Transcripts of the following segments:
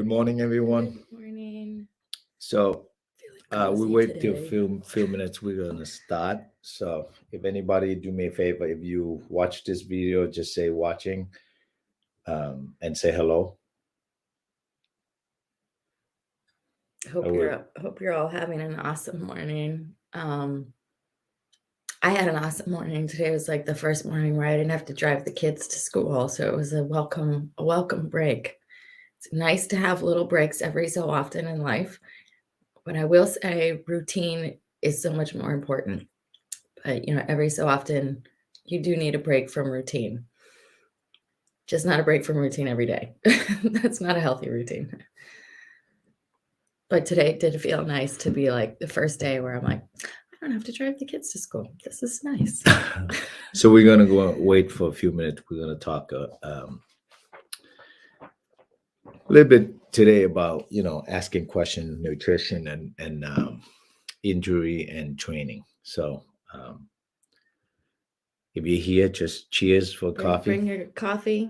Good morning, everyone. Good morning. So we Cozy wait till today. few minutes. We're gonna start. So if anybody do me a favor, if you watch this video, just say watching and say hello. I would. Hope you're all having an awesome morning. I had an awesome morning. Today was like the first morning where I didn't have to drive the kids to school, so it was a welcome break. It's nice to have little breaks every so often in life, but I will say routine is so much more important. But every so often you do need a break from routine. Just not a break from routine every day. That's not a healthy routine. But today it did feel nice to be like the first day where I'm like, I don't have to drive the kids to school. This is nice. So we're gonna go wait for a few minutes. We're gonna talk a little bit today about asking questions, nutrition, and injury and training. So if you're here, just cheers for coffee. Bring your coffee.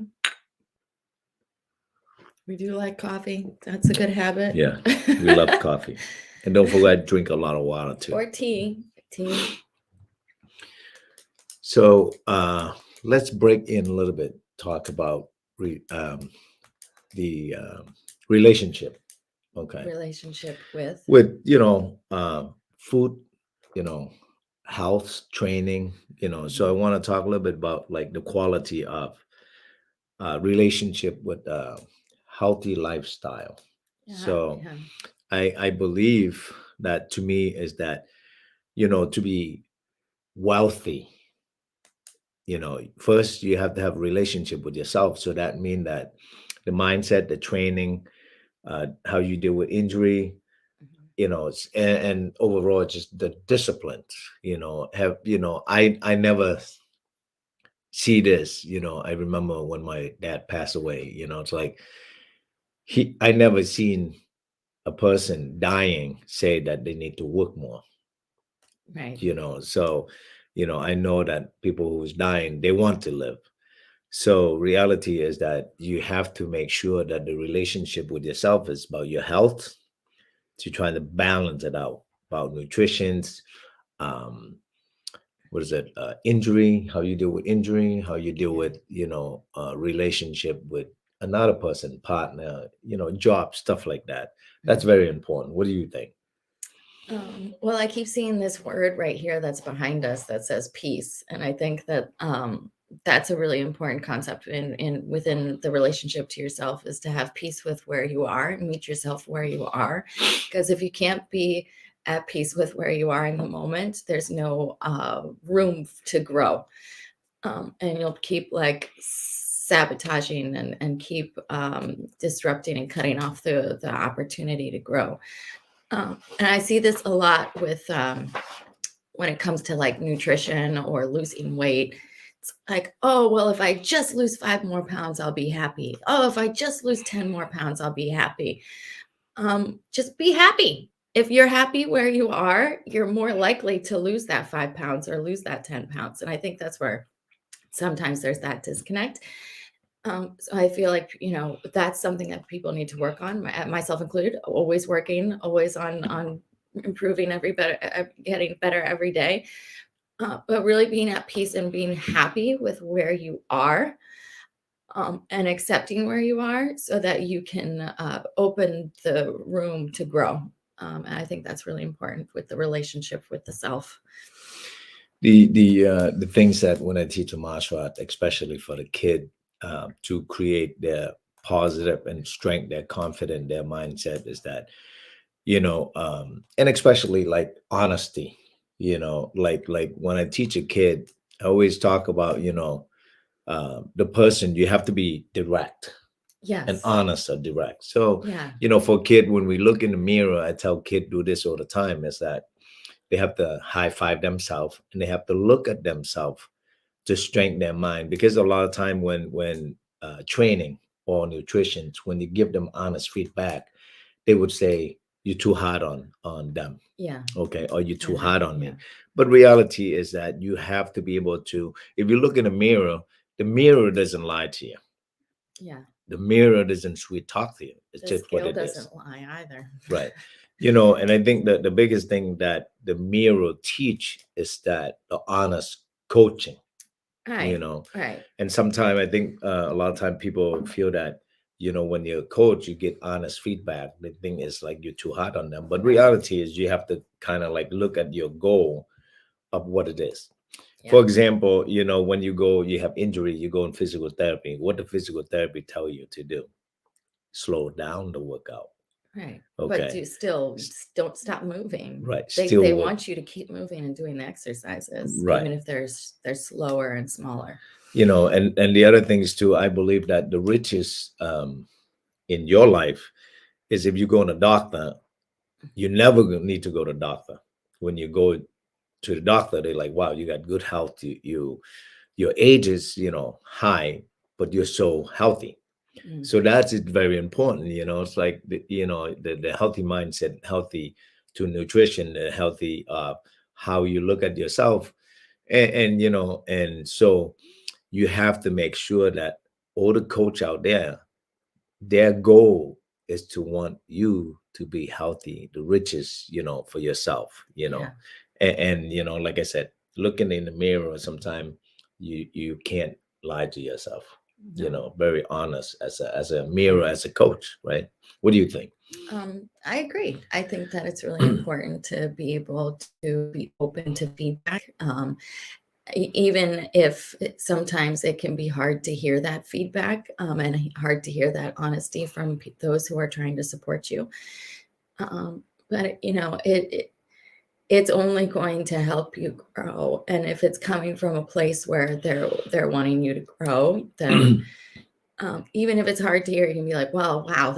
We do like coffee. That's a good habit. Yeah, we love coffee. And don't forget, drink a lot of water too. Or tea. So let's break in a little bit, talk about the relationship. Okay. Relationship with With, food, health, training, so I want to talk a little bit about like the quality of relationship with healthy lifestyle. So I believe that to me is that, to be wealthy, first you have to have a relationship with yourself. So that means that the mindset, the training, how you deal with injury, and overall just the discipline, I never see this, I remember when my dad passed away, it's like I never seen a person dying say that they need to work more. right. So I know that people who's dying, they want to live. So reality is that you have to make sure that the relationship with yourself is about your health, to try to balance it out, about nutrition, um what is it, injury, how you deal with injury, how you deal with relationship with another person, partner, job, stuff like that. That's very important. What do you think? Well, I keep seeing this word right here that's behind us that says peace, and I think that that's a really important concept in within the relationship to yourself, is to have peace with where you are and meet yourself where you are. Because if you can't be at peace with where you are in the moment, there's no room to grow, and you'll keep like sabotaging and keep disrupting and cutting off the opportunity to grow. And I see this a lot with when it comes to like nutrition or losing weight. It's like, oh, well, if I just lose 5 more pounds, I'll be happy. Oh, if I just lose 10 more pounds, I'll be happy. Just be happy. If you're happy where you are, you're more likely to lose that 5 pounds or lose that 10 pounds. And I think that's where sometimes there's that disconnect. So I feel like, that's something that people need to work on, myself included, always working, always on improving getting better every day. But really being at peace and being happy with where you are, and accepting where you are so that you can open the room to grow. And I think that's really important with the relationship with the self. The things that when I teach a martial art, especially for the kid, to create their positive and strength, their confidence, their mindset, is that and especially like honesty. Like when I teach a kid, I always talk about the person. You have to be direct Yes. and honest or direct. So Yeah. for a kid, when we look in the mirror, I tell kid do this all the time, is that they have to high five themselves and they have to look at themselves to strengthen their mind. Because a lot of time when training or nutrition, when you give them honest feedback, they would say you're too hard on them. Yeah. Okay, or you're too Yeah. hard on me. Yeah. But reality is that you have to be able to, if you look in the mirror doesn't lie to you. Yeah. the mirror doesn't sweet talk to you. It's The just what scale it is. doesn't lie either. Right. You know, and I think that the biggest thing that the mirror teach is that the honest coaching, you Right. know. Right. And sometimes I think a lot of time people feel that, you know, when you're a coach, you get honest feedback. The thing is like you're too hard on them. But reality is you have to kind of like look at your goal of what it is. For Yeah. example, you know, when you go, you have injury, you go in physical therapy. What the physical therapy tell you to do? Slow down the workout. Right. But Okay. do still don't stop moving. Right. They Still work. want you to keep moving and doing the exercises, Right. even if they're slower and smaller. You know, and the other things too, I believe that the richest in your life is if you go to a doctor, you never need to go to doctor. When you go to the doctor, they're like, wow, you got good health. Your age is, you know, high, but you're so healthy. Mm. So that's it very important. You know, it's like you know, the healthy mindset, healthy to nutrition, the healthy how you look at yourself, and you know, and so you have to make sure that all the coach out there, their goal is to want you to be healthy, the richest, you know, for yourself, you know. Yeah. And you know, like I said, looking in the mirror, sometimes you can't lie to yourself. You No. know, very honest as a mirror, as a coach, right? What do you think? I agree. I think that it's really important to be able to be open to feedback. Even if sometimes it can be hard to hear that feedback and hard to hear that honesty from those who are trying to support you. But you know, it's only going to help you grow. And if it's coming from a place where they're wanting you to grow, then even if it's hard to hear, you can be like, well, wow,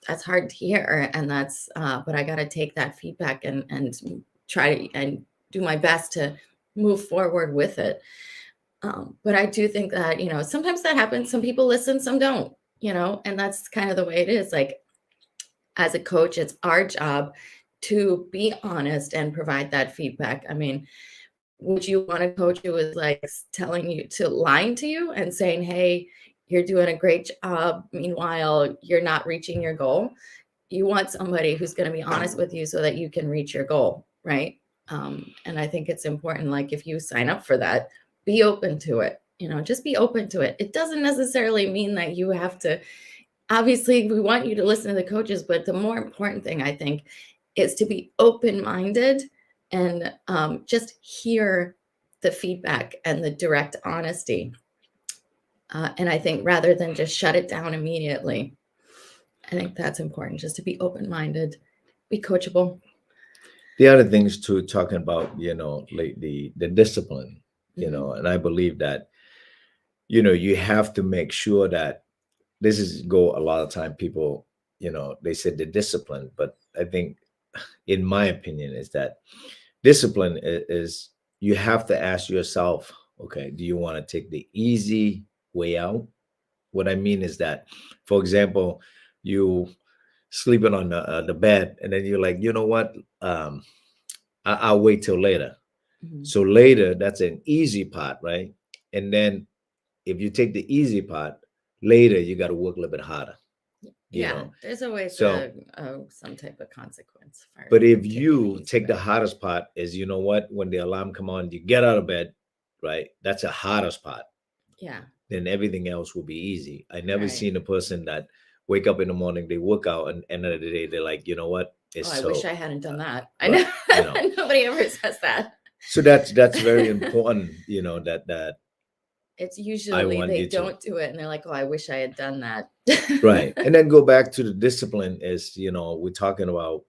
that's hard to hear. And that's but I got to take that feedback and try to and do my best to move forward with it. But I do think that, you know, sometimes that happens. Some people listen, some don't, you know, and that's kind of the way it is. Like as a coach, it's our job to be honest and provide that feedback. I mean, would you want a coach who is like telling you to lying to you and saying, hey, you're doing a great job. Meanwhile, you're not reaching your goal. You want somebody who's going to be honest with you so that you can reach your goal, right? And I think it's important, like if you sign up for that, be open to it. You know, just be open to it. It doesn't necessarily mean that you have to. Obviously, we want you to listen to the coaches, but the more important thing, I think, is to be open-minded and just hear the feedback and the direct honesty. And I think rather than just shut it down immediately, I think that's important, just to be open-minded, be coachable. The other things too, talking about, you know, like the discipline, you know, and I believe that, you know, you have to make sure that this is go a lot of time people, you know, they said the discipline, but I think in my opinion is that discipline is you have to ask yourself, okay, do you want to take the easy way out? What I mean is that, for example, you sleeping on the bed and then you're like, you know what, I'll wait till later. So later, that's an easy part, right? And then if you take the easy part, later you got to work a little bit harder. You know, there's always so some type of consequence. but if you take the hardest part, is you know what, when the alarm come on, you get out of bed, right? That's the hardest part. Yeah. Then everything else will be easy. I never Right. seen a person that wake up in the morning, they work out, and end of the day, they're like, you know what? It's I wish I hadn't done that. I right, know, you know. nobody ever says that. So that's very important, you know, that It's I usually want they you to don't do it and they're like, oh, I wish I had done that. right. And then go back to the discipline is, you know, we're talking about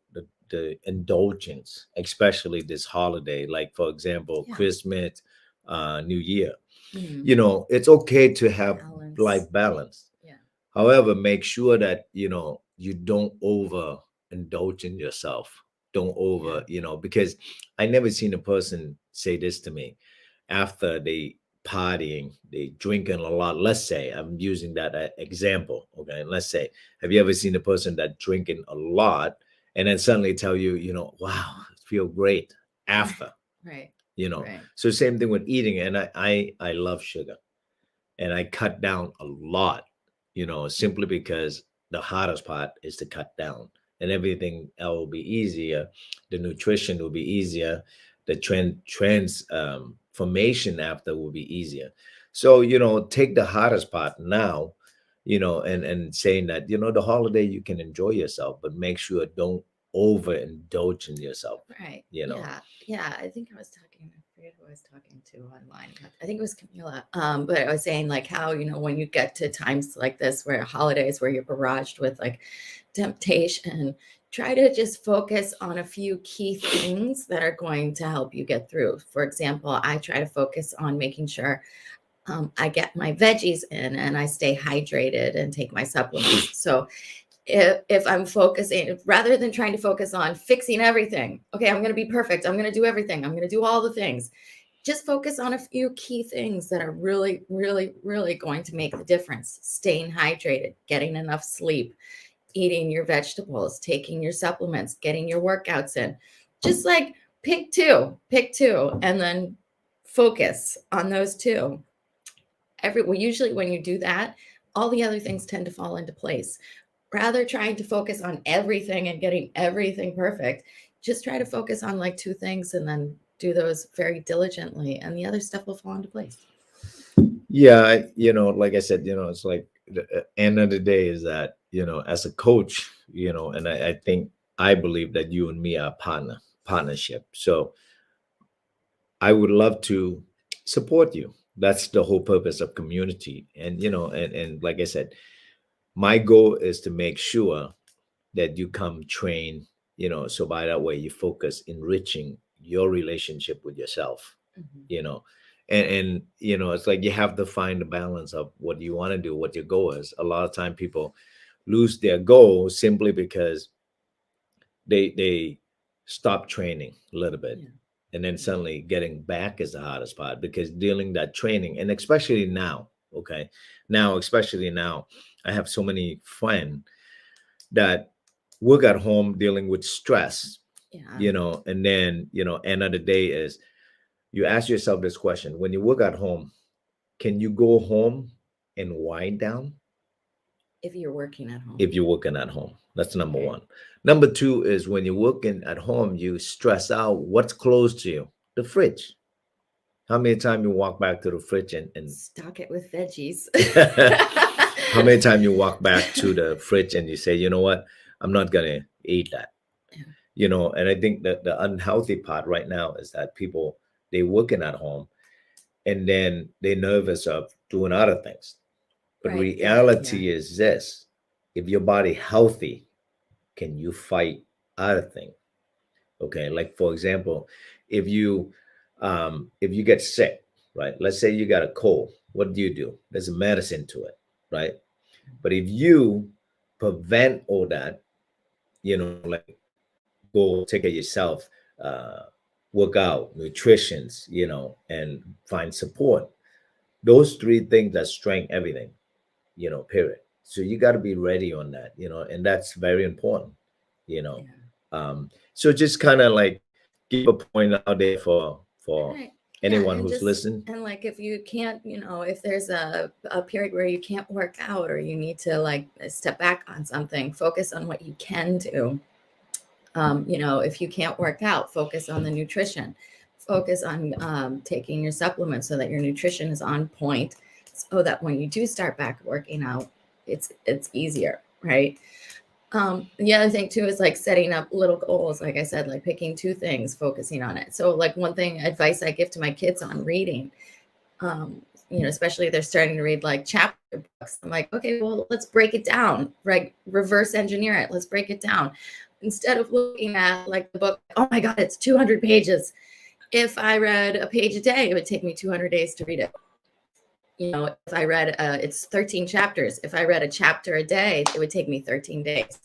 the indulgence, especially this holiday, like for example, Yeah. Christmas, New Year. Mhm. You know, it's okay to have Balance. life balance. Yeah. However, make sure that, you know, you don't over indulge in yourself. Don't over, you know, because I never seen a person say this to me after they partying, they drinking a lot. Let's say I'm using that example. Okay, let's say, have you ever seen a person that drinking a lot and then suddenly tell you, you know, wow, feel great after, Right. you know? Right. So same thing with eating, and I love sugar, and I cut down a lot, simply because the hardest part is to cut down, and everything else will be easier. The nutrition will be easier. The transformation after will be easier. So, take the hardest part now, and saying that, the holiday you can enjoy yourself, but make sure don't overindulge in yourself, Right. you know. Yeah. Yeah. I think I was talking, I forget who I was talking to online. I think it was Camila. But I was saying like how, when you get to times like this where holidays where you're barraged with like temptation, try to just focus on a few key things that are going to help you get through. For example, I try to focus on making sure I get my veggies in and I stay hydrated and take my supplements. So if I'm focusing rather than trying to focus on fixing everything, okay, I'm going to be perfect. I'm going to do everything. I'm going to do all the things. Just focus on a few key things that are really, really, really going to make the difference. Staying hydrated, getting enough sleep, eating your vegetables, taking your supplements, getting your workouts in. Just like pick two, and then focus on those two. Usually when you do that, all the other things tend to fall into place. Rather trying to focus on everything and getting everything perfect, just try to focus on like two things and then do those very diligently, and the other stuff will fall into place. Yeah, like I said, it's like the end of the day is that, as a coach, and I think I believe that you and me are partnership. So I would love to support you. That's the whole purpose of community. And, and like I said, my goal is to make sure that you come train, so by that way you focus enriching your relationship with yourself, Mhm. And it's like you have to find the balance of what you want to do, what your goal is. A lot of time people lose their goal simply because they stop training a little bit, Yeah. and then suddenly getting back is the hardest part, because dealing that training, and especially now, okay, especially now, I have so many friends that work at home dealing with stress, Yeah. and then, end of the day is you ask yourself this question: when you work at home, can you go home and wind down? If you're working at home. If you're working at home, that's number Okay. one. Number two is when you're working at home, you stress out what's close to you, the fridge. How many times you walk back to the fridge and Stock it with veggies. how many times you walk back to the fridge and you say, you know what, I'm not gonna eat that. Yeah. And I think that the unhealthy part right now is that people, they working at home and then they're nervous of doing other things. But Right. Yeah. reality is this: if your body healthy, can you fight other things? Okay, like for example, if you get sick, right? Let's say you got a cold. What do? There's a medicine to it, right? But if you prevent all that, like go take care of yourself, uh, work out, nutritions, and find support. Those three things that strengthen everything, period. So you got to be ready on that, and that's very important, you know. Yeah. So just kind of like give a point out there for Right. Yeah, anyone and who's just listening. and like if you can't, if there's a period where you can't work out or you need to like step back on something, focus on what you can do. If you can't work out, focus on the nutrition. Focus on taking your supplements so that your nutrition is on point, so that when you do start back working out, it's easier, right? The other thing too is like setting up little goals, like I said, like picking two things, focusing on it. So like one thing advice I give to my kids on reading, especially if they're starting to read like chapter books, I'm like, okay, well, let's break it down, right? Reverse engineer it. Let's break it down. Instead of looking at like the book, oh my God, it's 200 pages. If I read a page a day, it would take me 200 days to read it. If I read, it's 13 chapters. If I read a chapter a day, it would take me 13 days.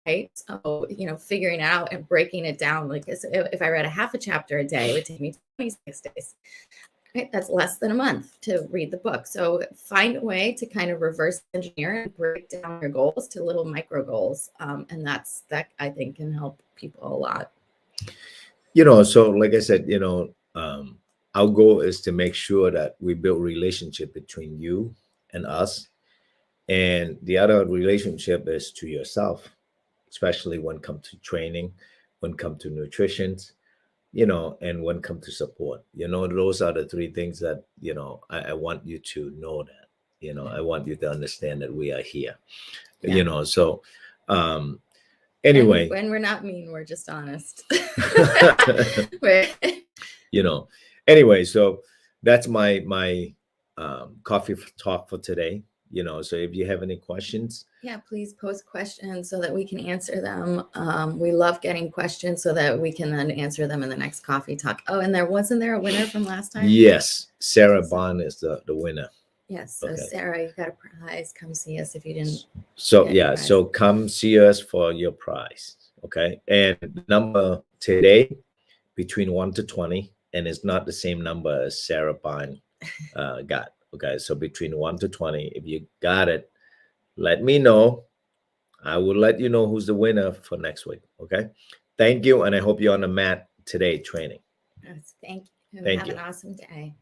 Right. So, figuring out and breaking it down, like if I read a half a chapter a day, it would take me 26 days. Right. That's less than a month to read the book. So find a way to kind of reverse engineer and break down your goals to little micro goals. And that I think can help people a lot. So like I said, our goal is to make sure that we build relationship between you and us, And the other relationship is to yourself, especially when it comes to training, when it comes to nutrition, and when it comes to support. Those are the three things that, I want you to know that, I want you to understand that we are here, Yeah. So And anyway, when we're not mean, we're just honest. Right. Anyway, so that's my coffee talk for today. So if you have any questions, Yeah, please post questions so that we can answer them. We love getting questions so that we can then answer them in the next coffee talk. Oh, and wasn't there a winner from last time? yes, Sarah Bond is the winner. Yes. So Okay. Sarah, you got a prize. Come see us if you didn't. So get your yeah, prize. so come see us for your prize. Okay. And number today between 1 to 20, and it's not the same number as Sarah Bond got. Okay. So between 1 to 20, if you got it, let me know. I will let you know who's the winner for next week. Okay. Thank you. And I hope you're on the mat today training. Yes, thank you. Thank Have you. an awesome day.